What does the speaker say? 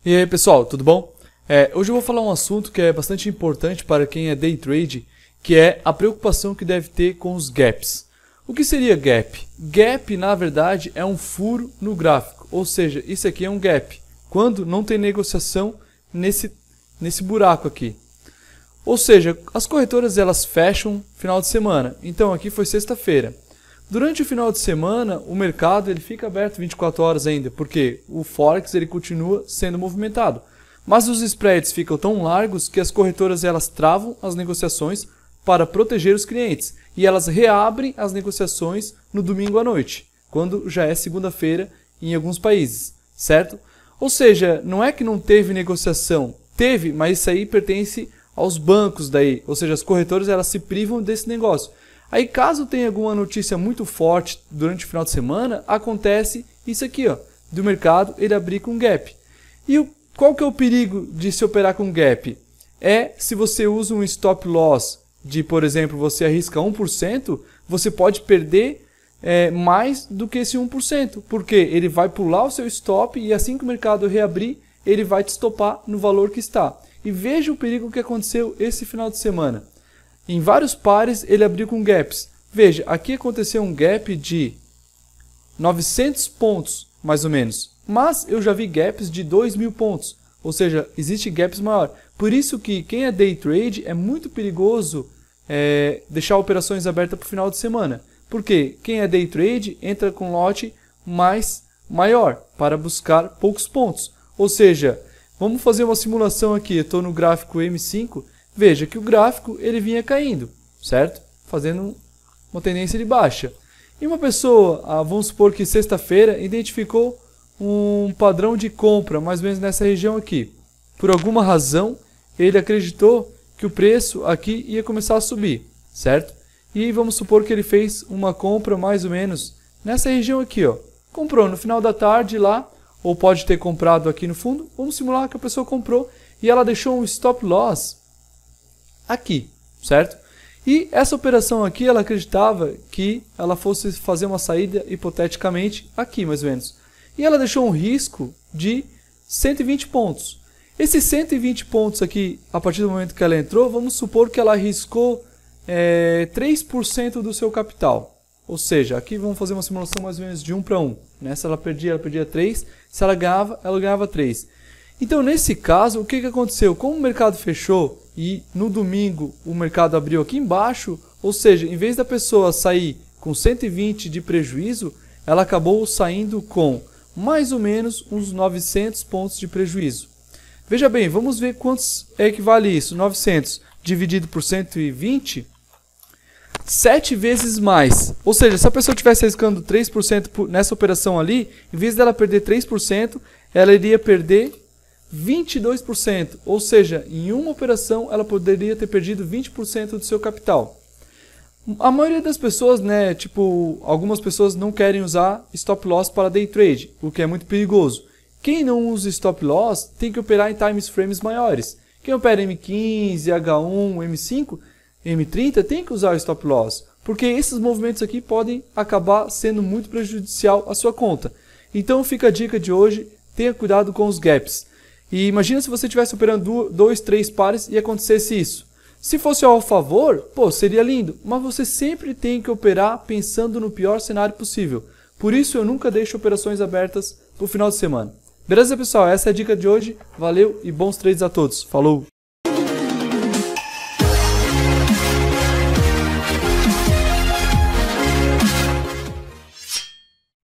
E aí pessoal, tudo bom? Hoje eu vou falar um assunto que é bastante importante para quem é day trade, que é a preocupação que deve ter com os gaps. O que seria gap? Gap, na verdade, é um furo no gráfico, ou seja, isso aqui é um gap, quando não tem negociação nesse buraco aqui. Ou seja, as corretoras elas fecham final de semana, então aqui foi sexta-feira. Durante o final de semana, o mercado ele fica aberto 24 horas ainda, porque o Forex ele continua sendo movimentado. Mas os spreads ficam tão largos que as corretoras elas travam as negociações para proteger os clientes. E elas reabrem as negociações no domingo à noite, quando já é segunda-feira em alguns países, certo? Ou seja, não é que não teve negociação, teve, mas isso aí pertence aos bancos daí. Ou seja, as corretoras elas se privam desse negócio. Aí caso tenha alguma notícia muito forte durante o final de semana, acontece isso aqui, ó, do mercado ele abrir com gap. E qual que é o perigo de se operar com gap? É se você usa um stop loss de, por exemplo, você arrisca 1%, você pode perder mais do que esse 1%, porque ele vai pular o seu stop e assim que o mercado reabrir, ele vai te stopar no valor que está. E veja o perigo que aconteceu esse final de semana. Em vários pares ele abriu com gaps. Veja, aqui aconteceu um gap de 900 pontos, mais ou menos. Mas eu já vi gaps de 2.000 pontos. Ou seja, existe gaps maior. Por isso que quem é day trade é muito perigoso deixar operações abertas para o final de semana. Porque quem é day trade entra com lote mais maior para buscar poucos pontos. Ou seja, vamos fazer uma simulação aqui. Eu estou no gráfico M5. Veja que o gráfico ele vinha caindo, certo? Fazendo uma tendência de baixa. E uma pessoa, vamos supor que sexta-feira, identificou um padrão de compra, mais ou menos nessa região aqui. Por alguma razão, ele acreditou que o preço aqui ia começar a subir, certo? E vamos supor que ele fez uma compra mais ou menos nessa região aqui, ó. Comprou no final da tarde lá, ou pode ter comprado aqui no fundo. Vamos simular que a pessoa comprou e ela deixou um stop loss aqui, certo? E essa operação aqui, ela acreditava que ela fosse fazer uma saída hipoteticamente aqui, mais ou menos. E ela deixou um risco de 120 pontos. Esses 120 pontos aqui, a partir do momento que ela entrou, vamos supor que ela arriscou 3% do seu capital. Ou seja, aqui vamos fazer uma simulação mais ou menos de 1 para 1. Né? Se ela perdia 3. Se ela ganhava 3. Então, nesse caso, o que aconteceu? Como o mercado fechou e no domingo o mercado abriu aqui embaixo, ou seja, em vez da pessoa sair com 120 de prejuízo, ela acabou saindo com mais ou menos uns 900 pontos de prejuízo. Veja bem, vamos ver quantos equivale isso. 900 dividido por 120, 7 vezes mais. Ou seja, se a pessoa estivesse arriscando 3% nessa operação ali, em vez dela perder 3%, ela iria perder 22%, ou seja, em uma operação ela poderia ter perdido 20% do seu capital. A maioria das pessoas, né, algumas pessoas não querem usar stop loss para day trade, o que é muito perigoso. Quem não usa stop loss tem que operar em time frames maiores. Quem opera M15, H1, M5, M30 tem que usar o stop loss, porque esses movimentos aqui podem acabar sendo muito prejudicial à sua conta. Então fica a dica de hoje, tenha cuidado com os gaps. E imagina se você estivesse operando 2, 3 pares e acontecesse isso. Se fosse ao favor, pô, seria lindo. Mas você sempre tem que operar pensando no pior cenário possível. Por isso eu nunca deixo operações abertas para o final de semana. Beleza, pessoal? Essa é a dica de hoje. Valeu e bons trades a todos. Falou!